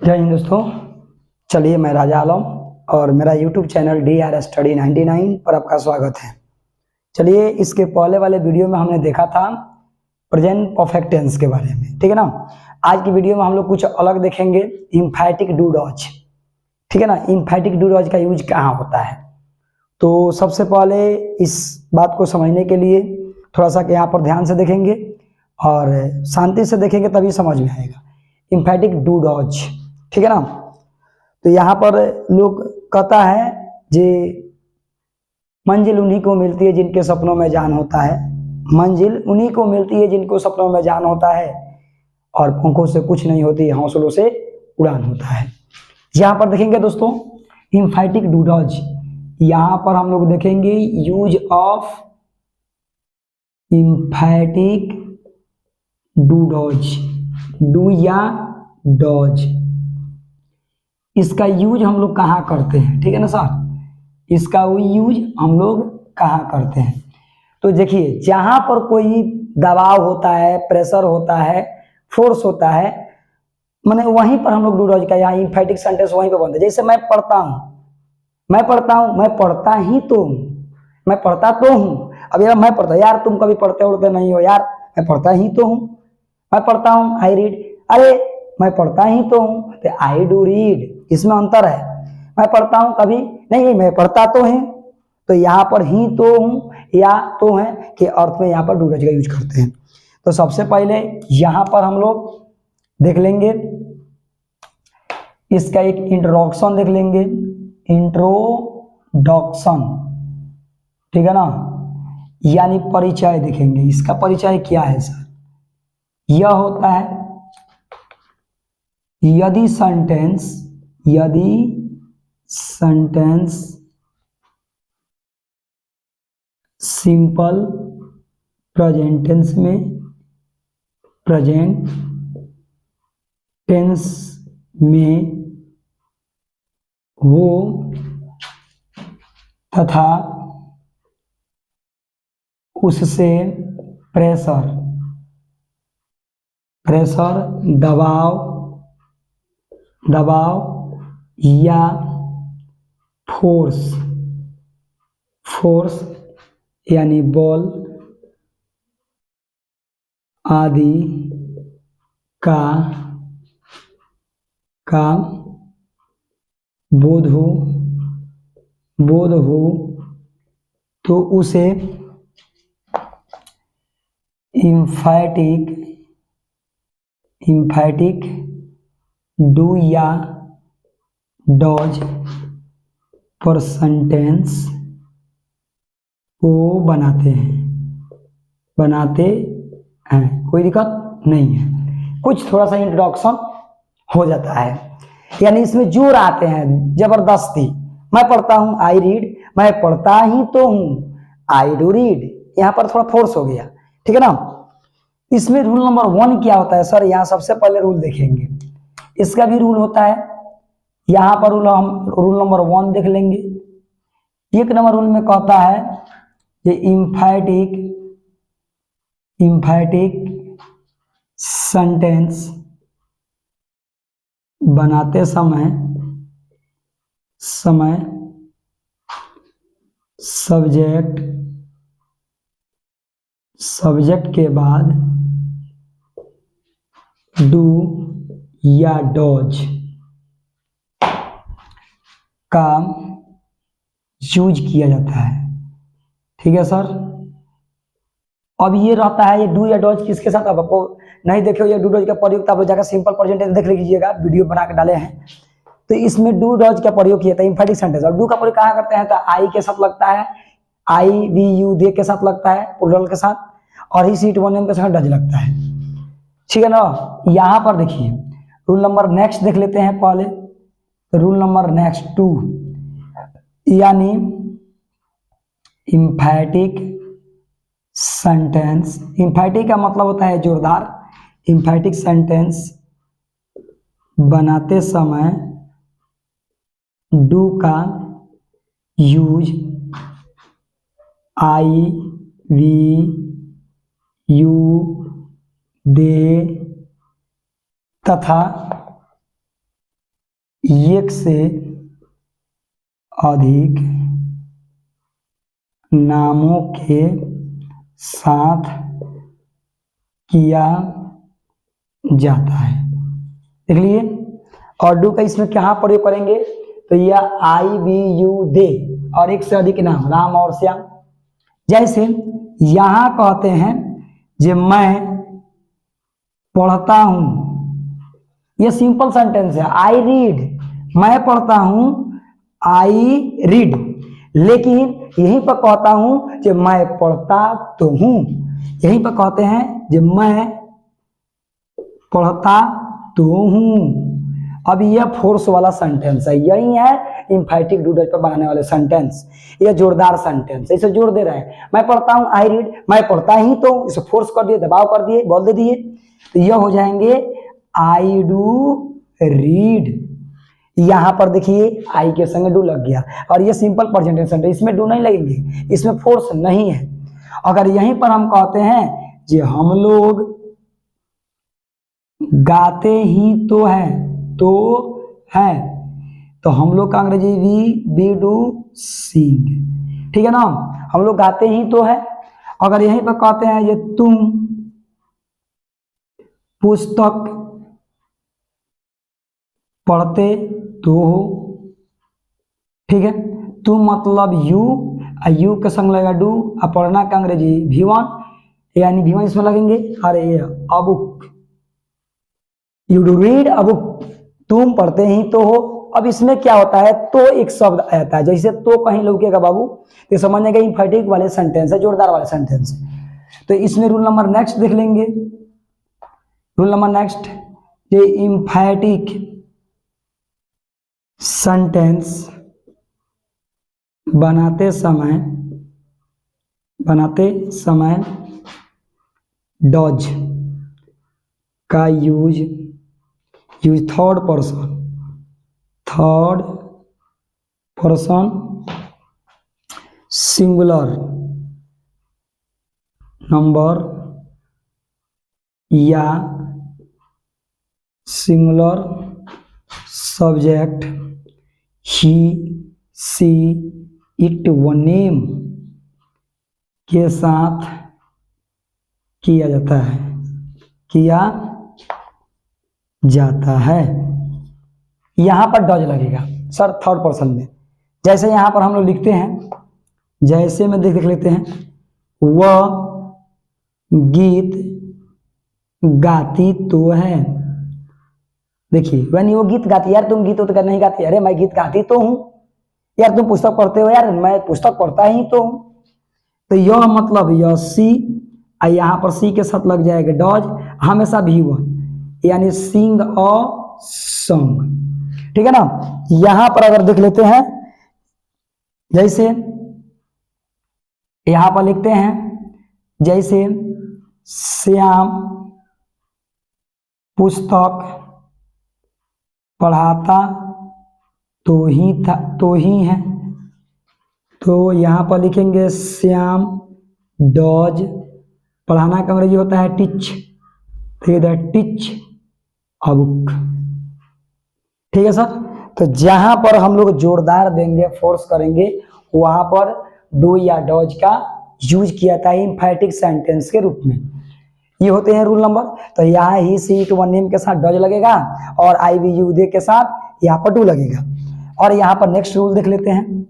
जय हिंद दोस्तों। चलिए, मैं राजा आलम और मेरा YouTube चैनल DR स्टडी 99 पर आपका स्वागत है। चलिए, इसके पहले वाले वीडियो में हमने देखा था प्रेजेंट परफेक्ट टेंस के बारे में, ठीक है ना। आज की वीडियो में हम लोग कुछ अलग देखेंगे, एम्फैटिक डू डॉज, ठीक है ना। एम्फैटिक डू डॉज का यूज कहाँ होता है, तो सबसे पहले इस बात को समझने के लिए थोड़ा सा यहाँ पर ध्यान से देखेंगे और शांति से देखेंगे, तभी समझ में आएगा। एम्फैटिक डू डॉज, ठीक है ना। तो यहाँ पर लोग कहता है जे मंजिल उन्हीं को मिलती है जिनके सपनों में जान होता है, मंजिल उन्हीं को मिलती है जिनको सपनों में जान होता है, और पंखों से कुछ नहीं होती, हौसलों से उड़ान होता है। यहाँ पर देखेंगे दोस्तों एम्फैटिक डू डॉज, यहाँ पर हम लोग देखेंगे use of emphatic do does, do या डॉज, इसका यूज हम लोग कहाँ करते हैं, ठीक है ना सर। इसका यूज हम लोग कहाँ करते हैं, तो देखिए जहां पर कोई दबाव होता है, प्रेशर होता है, फोर्स होता है, माने वहीं पर हम लोग डू डॉज का यहाँ एम्फैटिक सेंटेंस वहीं पर बनता है। जैसे मैं पढ़ता हूँ, मैं पढ़ता ही तो हूँ, मैं पढ़ता तो हूँ। अब यार मैं पढ़ता, यार तुम कभी पढ़ते उड़ते नहीं हो यार, मैं पढ़ता ही तो हूँ। मैं पढ़ता हूँ, आई रीड, अरे मैं पढ़ता ही तो हूँ, तो आई डू रीड, इसमें अंतर है। मैं पढ़ता हूँ कभी नहीं, मैं पढ़ता तो है, तो यहाँ पर ही तो हूँ या तो है के अर्थ में यहाँ पर डू डॉज का यूज करते हैं। तो सबसे पहले यहाँ पर हम लोग देख लेंगे, इसका एक इंट्रोडक्शन देख लेंगे, इंट्रोडक्शन, ठीक है ना, यानी परिचय देखेंगे। इसका परिचय क्या है सर, यह होता है यदि सेंटेंस सिंपल प्रेजेंट टेंस में हो तथा उससे प्रेशर दबाव या फोर्स यानी बल आदि का बोध हो तो उसे एम्फैटिक डू या डॉज पर सेंटेंस को बनाते हैं। कोई दिक्कत नहीं है, कुछ थोड़ा सा इंट्रोडक्शन हो जाता है, यानी इसमें जोर आते हैं जबरदस्ती। मैं पढ़ता हूँ, आई रीड, मैं पढ़ता ही तो हूँ, आई डू रीड, यहाँ पर थोड़ा फोर्स हो गया, ठीक है ना। इसमें रूल नंबर 1 क्या होता है सर, यहाँ सबसे पहले रूल देखेंगे, इसका भी रूल होता है। यहाँ पर रूल नंबर 1 देख लेंगे। 1 नंबर रूल में कहता है ये एम्फैटिक सेंटेंस बनाते समय सब्जेक्ट के बाद डू या डॉज का यूज किया जाता है, ठीक है सर। अब ये रहता है ये डू या डॉज किसके साथ, अब आपको नहीं देखे ये डू डॉज का प्रयोग, आप लोग जाकर सिंपल प्रेजेंट टेंस देख लीजिएगा, वीडियो बना के डाले हैं। तो इसमें डू डॉज का प्रयोग किया था एम्फैटिक सेंटेंस, और डू का प्रयोग कहाँ करते हैं, तो आई के साथ लगता है, आई वी यू दे के साथ लगता है, प्लूरल के साथ, और ही सीट वन के साथ डज लगता है, ठीक है ना। यहाँ पर देखिए रूल नंबर नेक्स्ट देख लेते हैं पहले, रूल नंबर नेक्स्ट 2, यानी एम्फैटिक सेंटेंस, एम्फैटिक का मतलब होता है जोरदार, एम्फैटिक सेंटेंस बनाते समय डू का use I we you they तथा एक से अधिक नामों के साथ किया जाता है। देख लिए। और डू का इसमें क्या प्रयोग करेंगे, तो यह आई बी यू दे और एक से अधिक नाम, राम और श्याम। जैसे यहां कहते हैं जे मैं पढ़ता हूं, यह सिंपल सेंटेंस है, आई रीड, मैं पढ़ता हूं, आई रीड। लेकिन यहीं पर कहता हूं कि मैं पढ़ता तो हूं, यहीं पर कहते हैं कि मैं पढ़ता तो हूं। अब यह फोर्स वाला सेंटेंस है, यही है इंफैटिक डूडल पर बनाने वाले सेंटेंस, यह जोरदार सेंटेंस है, इसे जोर दे रहे हैं। मैं पढ़ता हूं, आई रीड, मैं पढ़ता ही तो, इसे फोर्स कर दिए, दबाव कर दिए, बोल दे दिए, तो यह हो जाएंगे आई डू रीड। यहां पर देखिए आई के संग डू लग गया, और ये सिंपल प्रेजेंट टेंस है, इसमें डू नहीं लगेंगे, इसमें फोर्स नहीं है। अगर यहीं पर हम कहते हैं कि हम लोग गाते ही तो है, तो हम लोग का अंग्रेजी वी डू सिंग, ठीक है ना, हम लोग गाते ही तो है। अगर यहीं पर कहते हैं ये तुम पुस्तक पढ़ते तो हो, ठीक है, तुम मतलब यू के संग लगेगा डू, और पढ़ना का अंग्रेजी V1, यानी V1 इसमें लगेंगे। अरे a book, you do read a book, तुम पढ़ते ही तो हो। अब इसमें क्या होता है, तो एक शब्द आता है, जैसे तो कहीं लौकेगा बाबू तो समझने का इंफैटिक वाले सेंटेंस है, जोरदार वाले सेंटेंस है। तो इसमें रूल नंबर नेक्स्ट देख लेंगे। रूल नंबर नेक्स्ट, ये इंफैटिक सेंटेंस बनाते समय डॉज का use third person singular number या singular subject he she it व नेम के साथ किया जाता है। यहां पर डॉज लगेगा सर थर्ड पर्सन में। जैसे यहां पर हम लोग लिखते हैं, जैसे में देख लेते हैं, वह गीत गाती तो है। देखिए यानी वो गीत गाती, यार तुम गीत तो नहीं गाती, अरे मैं गीत गाती तो हूं, यार तुम पुस्तक पढ़ते हो, यार मैं पुस्तक पढ़ता ही तो हूं। तो यह मतलब यह सी, यहां पर सी के साथ लग जाएगा डॉज, हमेशा V1, यानी सिंग और सॉन्ग, ठीक है ना। यहां पर अगर देख लेते हैं, जैसे यहां पर लिखते हैं, जैसे श्याम पुस्तक पढ़ाता तो ही है, तो यहां पर लिखेंगे श्याम डॉज, पढ़ाना का अंग्रेजी होता है टीच, तो इधर टीच अ बुक, ठीक है सर। तो जहां पर हम लोग जोरदार देंगे, फोर्स करेंगे, वहां पर डू या डॉज का यूज किया था इंफैटिक सेंटेंस के रूप में। ये होते हैं रूल नंबर। तो यहाँ ही सी इट वन नेम के साथ डॉज लगेगा, और आई वी यू दे के साथ यहाँ पर डू लगेगा। और यहाँ पर नेक्स्ट रूल देख लेते हैं,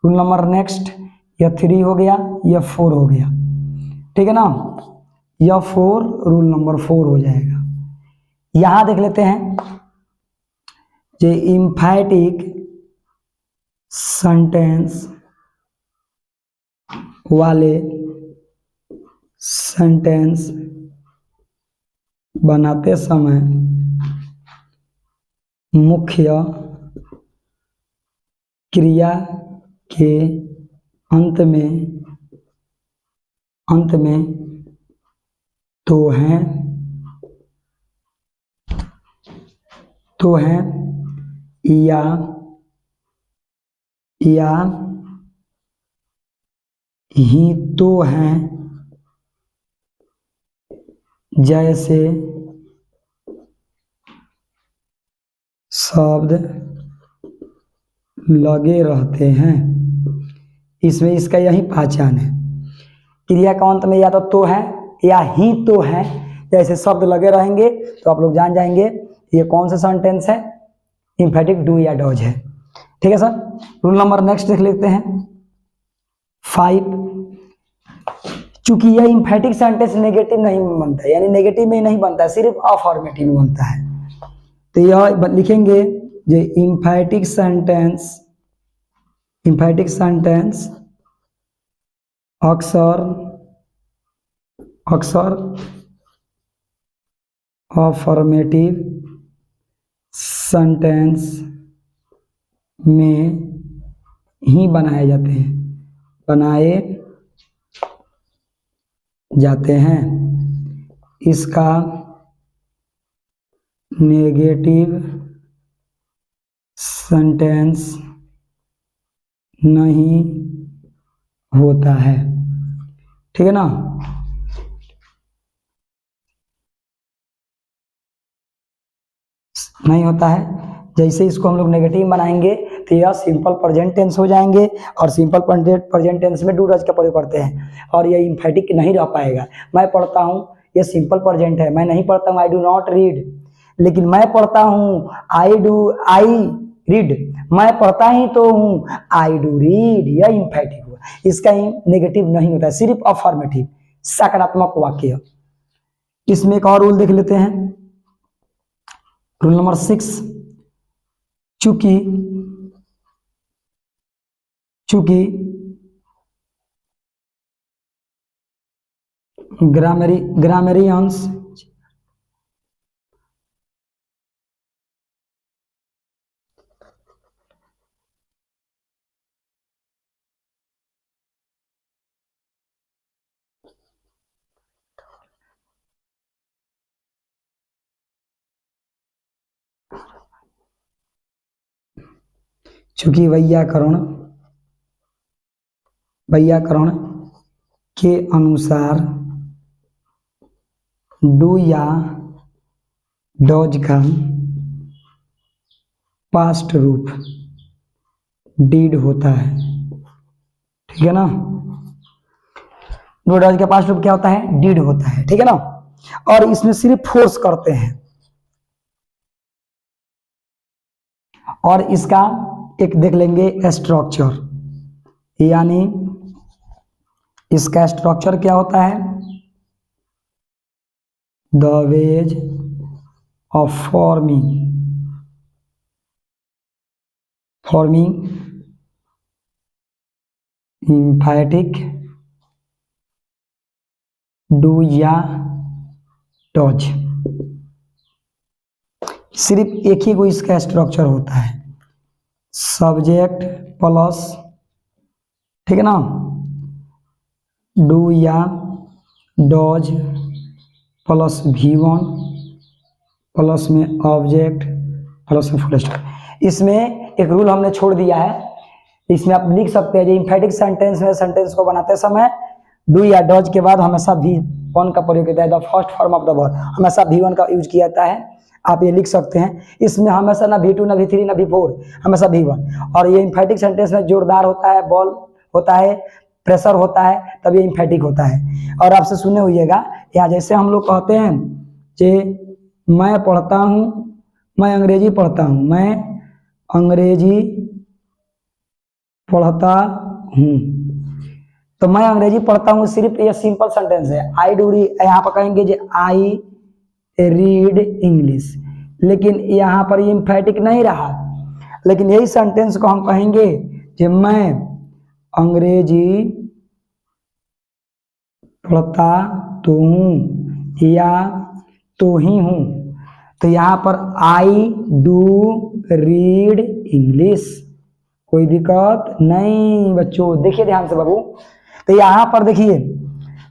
रूल नंबर नेक्स्ट, यह 3 हो गया, यह 4 हो गया, ठीक है ना, यह 4 रूल नंबर 4 हो जाएगा। यहां देख लेते हैं, जो इंफैटिक सेंटेंस वाले सेंटेंस बनाते समय मुख्य क्रिया के अंत में तो हैं या ही तो हैं, जैसे शब्द लगे रहते हैं। इसमें इसका यही पहचान है। क्रिया का अंत में या तो है या ही तो है, जैसे शब्द लगे रहेंगे तो आप लोग जान जाएंगे ये कौन सा सेंटेंस है, इंफेटिक डू या डॉज है। ठीक है सर। रूल नंबर नेक्स्ट देख लेते हैं 5। चूंकि यह इंफेटिक सेंटेंस नेगेटिव नहीं बनता है, यानी नेगेटिव में नहीं बनता है, सिर्फ अफर्मेटिव में बनता है, तो यह लिखेंगे जो इंफेटिक सेंटेंस अक्सर अफर्मेटिव सेंटेंस में ही बनाए जाते हैं। इसका नेगेटिव सेंटेंस नहीं होता है। ठीक है ना। नहीं होता है, जैसे इसको हम लोग नेगेटिव बनाएंगे तो यह सिंपल प्रेजेंट टेंस हो जाएंगे, और सिंपल प्रेजेंट टेंस में डू डज का प्रयोग करते हैं, और यह इंफेटिक नहीं रह पाएगा। मैं पढ़ता हूँ, यह सिंपल प्रेजेंट है। मैं नहीं पढ़ता हूँ, आई डू नॉट रीड, लेकिन मैं पढ़ता हूँ, आई रीड। मैं पढ़ता ही तो हूँ, आई डू रीड, यह इंफेटिक हुआ। इसका नेगेटिव नहीं होता है, सिर्फ अफर्मेटिव सकारात्मक वाक्य। इसमें एक और रूल देख लेते हैं, रूल नंबर 6। चूंकि ग्रामेरियंस चूंकि वैयाकरण के अनुसार डू या डॉज का पास्ट रूप डीड होता है। ठीक है ना। डू डॉज का पास्ट रूप क्या होता है, डीड होता है। ठीक है ना। और इसमें सिर्फ फोर्स करते हैं, और इसका एक देख लेंगे स्ट्रक्चर, यानी इसका स्ट्रक्चर क्या होता है, the ways of forming emphatic do या डॉज। सिर्फ एक ही को इसका स्ट्रक्चर होता है, सब्जेक्ट प्लस, ठीक है ना, डू या डॉज प्लस V1 प्लस में ऑब्जेक्ट प्लस में फुल स्टॉप। इसमें एक रूल हमने छोड़ दिया है, इसमें आप लिख सकते हैं जो इंफेटिक सेंटेंस में सेंटेंस को बनाते समय डू या डॉज के बाद हमेशा V1 का प्रयोग किया जाता है, the first form of the verb हमेशा V1 का यूज किया जाता है। आप ये लिख सकते हैं, इसमें हमेशा ना V2 ना V3 ना V4, हमेशा V1। और ये इंफेटिक सेंटेंस में जोरदार होता है, बॉल होता है, प्रेशर होता है, तब ये इंफेटिक होता है। और आपसे सुने होइएगा यहाँ जैसे हम लोग कहते हैं कि मैं पढ़ता हूँ, मैं अंग्रेजी पढ़ता हूँ, मैं अंग्रेजी पढ़ता हूँ, तो मैं अंग्रेजी पढ़ता हूँ सिर्फ ये सिंपल सेंटेंस है। आई डू रीड, यहाँ पर कहेंगे जो आई रीड इंग्लिश, लेकिन यहाँ पर ये इंफेटिक नहीं रहा। लेकिन यही सेंटेंस को हम कहेंगे कि मैं अंग्रेजी पढ़ता तो हूँ या तो ही हूँ, तो यहाँ पर आई डू रीड इंग्लिश, कोई दिक्कत नहीं बच्चों। देखिए ध्यान से बाबू, तो यहाँ पर देखिए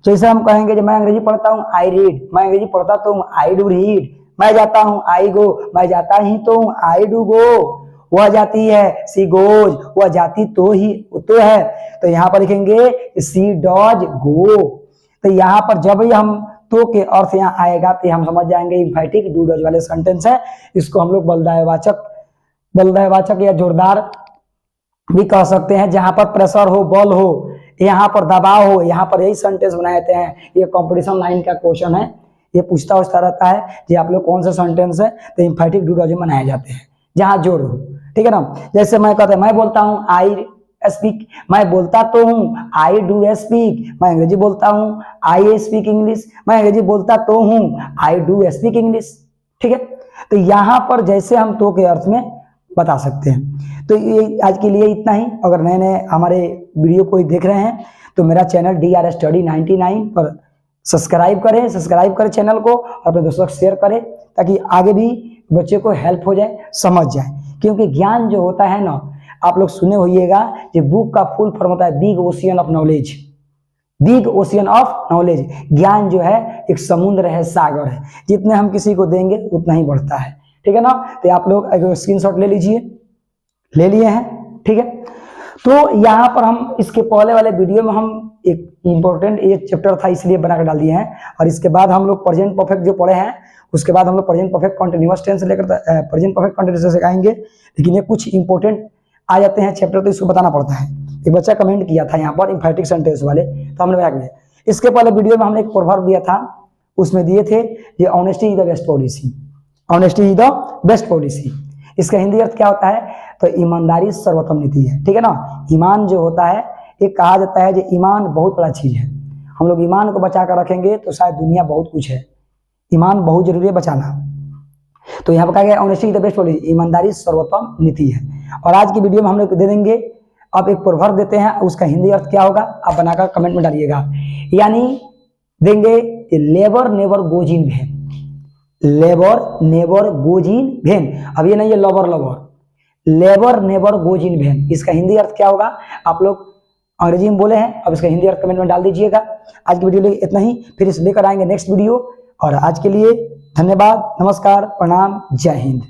जैसे हम कहेंगे कि मैं अंग्रेजी पढ़ता हूँ, आई रीड, मैं अंग्रेजी पढ़ता तो हूँ, आई डू रीड, मैं जाता हूँ, आई गो, मैं जाता ही तो हूँ, आई डू गो, वह जाती है, सी गोज, वह जाती तो ही तो है, तो यहाँ पर लिखेंगे सी डॉज गो। तो यहाँ पर जब ही हम तो के अर्थ यहाँ आएगा तो हम समझ जाएंगे इंफेटिक डू डॉज वाले सेंटेंस है। इसको हम लोग बलदायवाचक बलवाचक या जोरदार भी कह सकते हैं। जहां पर प्रेशर हो, बल हो, यहाँ पर दबाव हो, यहाँ पर यही सेंटेंस बनाए जाते हैं। ये कंपटीशन लाइन का क्वेश्चन है, ये पूछता रहता है कि आप लोग कौन सा सेंटेंस है तो एम्फैटिक ड्यूडोलॉजिज्म बनाए जाते हैं जहां जोर हो, ठीक है ना। जैसे मैं कहता मैं बोलता हूँ आई स्पीक, मैं बोलता तो हूँ आई डू स्पीक, मैं अंग्रेजी बोलता हूँ आई स्पीक इंग्लिश, मैं अंग्रेजी बोलता तो हूँ आई डू स्पीक इंग्लिश, ठीक है। तो यहाँ पर जैसे हम तो के अर्थ में बता सकते हैं। तो ये आज के लिए इतना ही। अगर नए नए हमारे वीडियो को देख रहे हैं तो मेरा चैनल DR स्टडी 99 पर सब्सक्राइब करें चैनल को, और अपने दोस्तों को शेयर करें ताकि आगे भी बच्चे को हेल्प हो जाए, समझ जाए। क्योंकि ज्ञान जो होता है ना, आप लोग सुने होइएगा कि बुक का फुल फॉर्म होता है big ocean of knowledge. Big ocean of knowledge, ज्ञान जो है एक समुद्र है, सागर है, जितने हम किसी को देंगे उतना ही बढ़ता है, ठीक है ना। तो आप लोग एक स्क्रीनशॉट ले लीजिए, ले लिए हैं, ठीक है। तो यहाँ पर हम इसके पहले वाले वीडियो में हम एक इंपॉर्टेंट एक चैप्टर था इसलिए बना कर डाल दिए हैं, और इसके बाद हम लोग प्रेजेंट परफेक्ट जो पढ़े हैं उसके बाद हम लोग प्रेजेंट परफेक्ट कंटिन्यूअस टेंस लेकर प्रेजेंट परफेक्ट कंटिन्यूअस सिखाएंगे। लेकिन ये कुछ इंपॉर्टेंट आ जाते हैं चैप्टर तो इसको बताना पड़ता है। एक बच्चा कमेंट किया था यहाँ पर एम्फैटिक सेंटेंस वाले, तो हमने क्या किया, इसके पहले वीडियो में हमने एक प्रोवर्ब दिया था, उसमें दिए थे ये honesty is the best policy, honesty is the best policy. इसका हिंदी अर्थ क्या होता है, तो ईमानदारी सर्वोत्तम नीति है, ठीक है ना। ईमान जो होता है, एक कहा जाता है कि ईमान बहुत बड़ा चीज है, हम लोग ईमान को बचा कर रखेंगे तो शायद दुनिया बहुत कुछ है, ईमान बहुत जरूरी है बचाना। तो यहाँ पर कहा गया honesty is the best policy, ईमानदारी सर्वोत्तम नीति है। और आज की वीडियो में हम लोग दे देंगे, अब एक प्रोवर्ब देते हैं, उसका हिंदी अर्थ क्या होगा आप बनाकर कमेंट में डालिएगा। यानी देंगे कि labour never goes in when, labour never goes in when. अब ये नहीं है lover lover, labour never goes in when, इसका हिंदी अर्थ क्या होगा आप लोग अंग्रेजी में बोले हैं, अब इसका हिंदी अर्थ कमेंट में डाल दीजिएगा। आज की वीडियो लिए इतना ही, फिर इस लेकर आएंगे नेक्स्ट वीडियो। और आज के लिए धन्यवाद, नमस्कार, प्रणाम, जय हिंद।